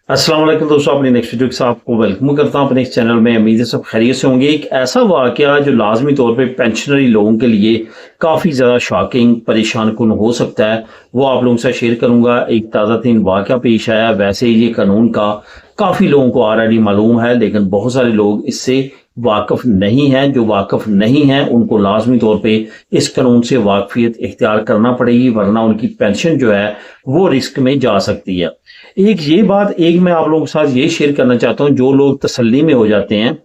अस्सलाम वालेकुम दोस्तों, अपने नेक्स्ट वीडियो के साथ आपको वेलकम करता हूं अपने इस चैनल में। उम्मीद है सब खैरियत से होंगे। एक ऐसा वाकया जो लाजमी तौर पे पेंशनरी लोगों के लिए काफ़ी ज़्यादा शॉकिंग परेशान कुन हो सकता है, वो आप लोगों से शेयर करूंगा। एक ताज़ा तीन वाकया पेश आया। वैसे ये कानून का काफ़ी लोगों को ऑलरेडी मालूम है, लेकिन बहुत सारे लोग इससे वाकफ नहीं हैं। जो वाकफ नहीं है उनको लाजमी तौर पे इस कानून से वाकफियत इख्तियार करना पड़ेगी, वरना उनकी पेंशन जो है वो रिस्क में जा सकती है। एक मैं आप लोगों के साथ ये शेयर करना चाहता हूँ। जो लोग तसल्ली में हो जाते हैं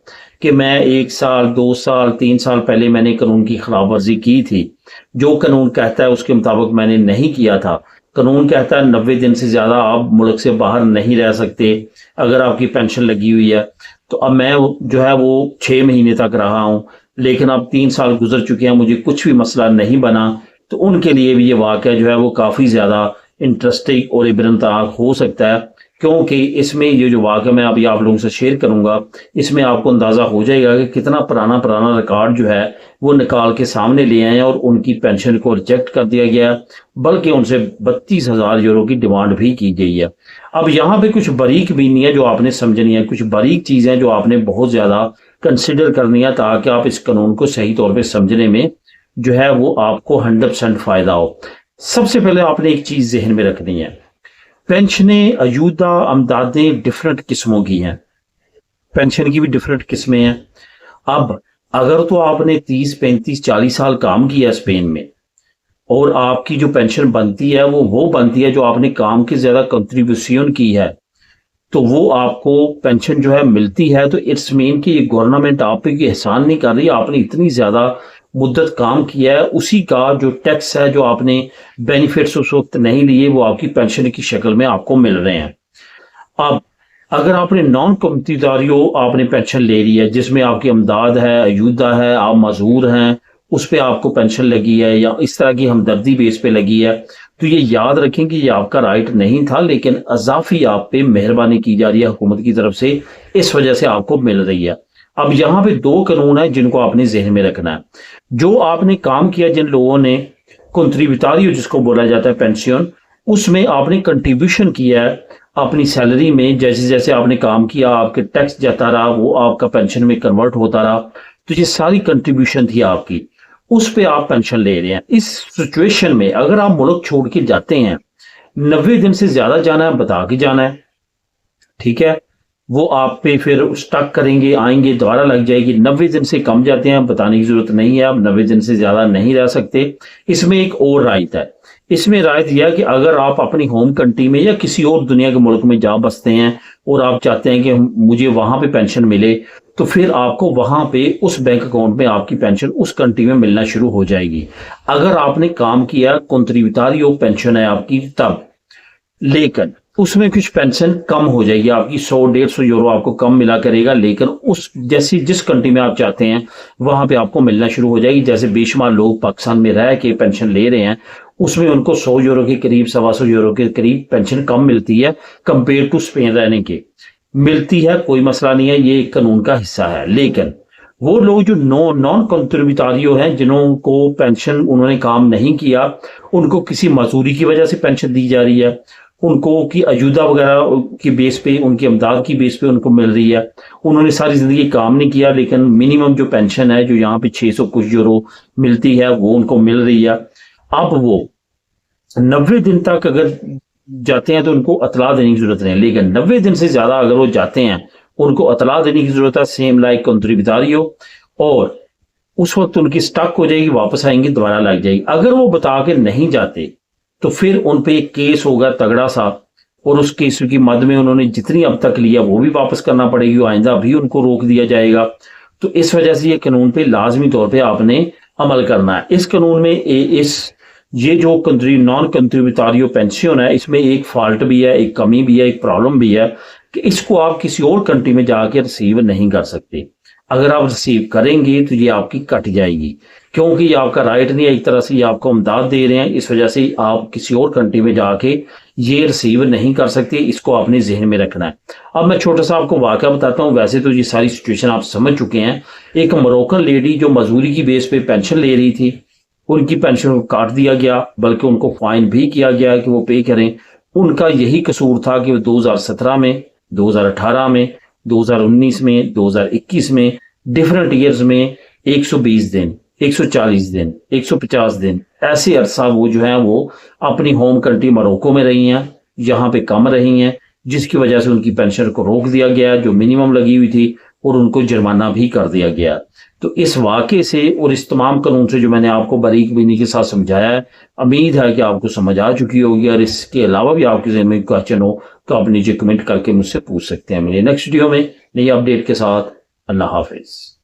कि मैं 1 साल 2 साल 3 साल पहले मैंने कानून की खिलाफ वर्जी की थी, जो कानून कहता है उसके मुताबिक मैंने नहीं किया था। कानून कहता है 90 दिन से ज्यादा आप मुल्क से बाहर नहीं रह सकते अगर आपकी पेंशन लगी हुई है। तो अब मैं जो है वो 6 महीने तक रहा हूं, लेकिन अब 3 साल गुजर चुके हैं, मुझे कुछ भी मसला नहीं बना। तो उनके लिए भी ये वाकया जो है वो काफी ज्यादा इंटरेस्टिंग और इब्रतनाक हो सकता है, क्योंकि इसमें ये जो वाकया मैं अभी आप लोगों से शेयर करूंगा, इसमें आपको अंदाजा हो जाएगा कि कितना पुराना पुराना रिकॉर्ड जो है वो निकाल के सामने ले आए हैं और उनकी पेंशन को रिजेक्ट कर दिया गया, बल्कि उनसे 32,000 यूरो की डिमांड भी की गई है। अब यहाँ पे कुछ बारीक बीनी है जो आपने समझनी है, कुछ बारीक चीजें जो आपने बहुत ज्यादा कंसिडर करनी है, ताकि आप इस कानून को सही तौर पर समझने में जो है वो आपको 100% फायदा हो। सबसे पहले आपने एक चीज जहन में रखनी है, पेंशनें अयूदा अमदादें डिफरेंट किस्मों की हैं। पेंशन की भी डिफरेंट किस्में हैं। अब अगर तो आपने 30 35 40 साल काम किया स्पेन में और आपकी जो पेंशन बनती है वो बनती है जो आपने काम की ज्यादा कंट्रीब्यूशन की है, तो वो आपको पेंशन जो है मिलती है। तो इट्स मीन कि ये गवर्नमेंट आप पे एहसान नहीं कर रही, आपने इतनी ज्यादा मुद्दत काम किया है, उसी का जो टैक्स है, जो आपने बेनिफिट्स उस वक्त नहीं लिए, वो आपकी पेंशन की शक्ल में आपको मिल रहे हैं। अब अगर आपने नॉन कमतीदारियों आपने पेंशन ले ली है, जिसमें आपकी अमदाद है, अयूदा है, आप मजदूर हैं, उस पर आपको पेंशन लगी है, या इस तरह की हमदर्दी बेस पे लगी है, तो ये याद रखें कि ये आपका राइट नहीं था, लेकिन अजाफी आप पे मेहरबानी की जा रही है हुकूमत की तरफ से, इस वजह से आपको मिल रही है। अब यहाँ पे दो कानून है जिनको आपने जहन में रखना है। जो आपने काम किया, जिन लोगों ने कंट्रीब्यूटारियो जिसको बोला जाता है पेंशन, उसमें आपने कंट्रीब्यूशन किया है अपनी सैलरी में, जैसे जैसे आपने काम किया आपके टैक्स जाता रहा, वो आपका पेंशन में कन्वर्ट होता रहा, तो ये सारी कंट्रीब्यूशन थी आपकी, उस पे आप पेंशन ले रहे हैं। इस सिचुएशन में अगर आप मुल्क छोड़ के जाते हैं, 90 दिन से ज्यादा जाना है बता के जाना है, ठीक है, वो आप पे फिर स्टक करेंगे, आएंगे, दोबारा लग जाएगी। 90 दिन से कम जाते हैं, बताने की जरूरत नहीं है, आप 90 दिन से ज्यादा नहीं रह सकते। इसमें एक और रायत है, इसमें रायत यह है कि अगर आप अपनी होम कंट्री में या किसी और दुनिया के मुल्क में जा बसते हैं और आप चाहते हैं कि मुझे वहां पे पेंशन मिले, तो फिर आपको वहां पे उस बैंक अकाउंट में आपकी पेंशन उस कंट्री में मिलना शुरू हो जाएगी। अगर आपने काम किया कंट्रीब्यूटारियो पेंशन है आपकी तब, लेकिन उसमें कुछ पेंशन कम हो जाएगी आपकी, 100 150 यूरो आपको कम मिला करेगा, लेकिन उस जैसी जिस कंट्री में आप चाहते हैं वहां पे आपको मिलना शुरू हो जाएगी। जैसे बेशुमार लोग पाकिस्तान में रह के पेंशन ले रहे हैं, उसमें उनको 100 यूरो के करीब 125 यूरो के करीब पेंशन कम मिलती है कंपेयर टू स्पेन रहने के। मिलती है, कोई मसला नहीं है, ये कानून का हिस्सा है। लेकिन वो लोग जो नॉन कंट्रीब्यूटारियो हैं, जिनको पेंशन उन्होंने काम नहीं किया, उनको किसी मजदूरी की वजह से पेंशन दी जा रही है, उनको की अजूदा वगैरह की बेस पे, उनकी अमदाद की बेस पे उनको मिल रही है, उन्होंने सारी जिंदगी काम नहीं किया, लेकिन मिनिमम जो पेंशन है जो यहाँ पे 600 कुछ यूरो मिलती है वो उनको मिल रही है। अब वो 90 दिन तक अगर जाते हैं तो उनको अतला देने की जरूरत नहीं, लेकिन 90 दिन से ज्यादा अगर वो जाते हैं उनको अतला देने की जरूरत है, सेम लाइक कंट्रीब्यूटारियो, और उस वक्त उनकी स्टक हो जाएगी, वापस आएंगे, दोबारा लग जाएगी। अगर वो बता के नहीं जाते तो फिर उन पे एक केस होगा तगड़ा सा, और उस केस की मद में उन्होंने जितनी अब तक लिया वो भी वापस करना पड़ेगी, आइंदा भी उनको रोक दिया जाएगा। तो इस वजह से ये कानून पे लाजमी तौर पे आपने अमल करना है। इस कानून में ये जो नॉन कंट्रीब्यूटारियो पेंशन है, इसमें एक फॉल्ट भी है, एक कमी भी है, एक प्रॉब्लम भी है कि इसको आप किसी और कंट्री में जाके रिसीव नहीं कर सकते। अगर आप रिसीव करेंगे तो ये आपकी कट जाएगी, क्योंकि ये आपका राइट नहीं है, एक तरह से ये आपको अमदाद दे रहे हैं, इस वजह से आप किसी और कंट्री में जाके ये रिसीव नहीं कर सकते। इसको आपने जहन में रखना है। अब मैं छोटा सा आपको वाकया बताता हूँ, वैसे तो ये सारी सिचुएशन आप समझ चुके हैं। एक मोरक्कन लेडी जो मजदूरी की बेस पे पेंशन ले रही थी, उनकी पेंशन को काट दिया गया, बल्कि उनको फाइन भी किया गया कि वो पे करें। उनका यही कसूर था कि 2017 में 2018 में, 2019 में, 2021 में, डिफरेंट ईयर्स में 120 दिन, 140 दिन, 150 दिन ऐसे अरसा वो जो है वो अपनी होम कंट्री मोरक्को में रही हैं, यहाँ पे कम रही हैं, जिसकी वजह से उनकी पेंशन को रोक दिया गया जो मिनिमम लगी हुई थी, और उनको जुर्माना भी कर दिया गया। तो इस वाक़े से और इस तमाम कानून से जो मैंने आपको बारीक बीनी के साथ समझाया है, उम्मीद है कि आपको समझ आ चुकी होगी। और इसके अलावा भी आपके ज़हन में क्वेश्चन हो तो आप नीचे कमेंट करके मुझसे पूछ सकते हैं। मेरे नेक्स्ट वीडियो में नई अपडेट के साथ। अल्लाह हाफिज़।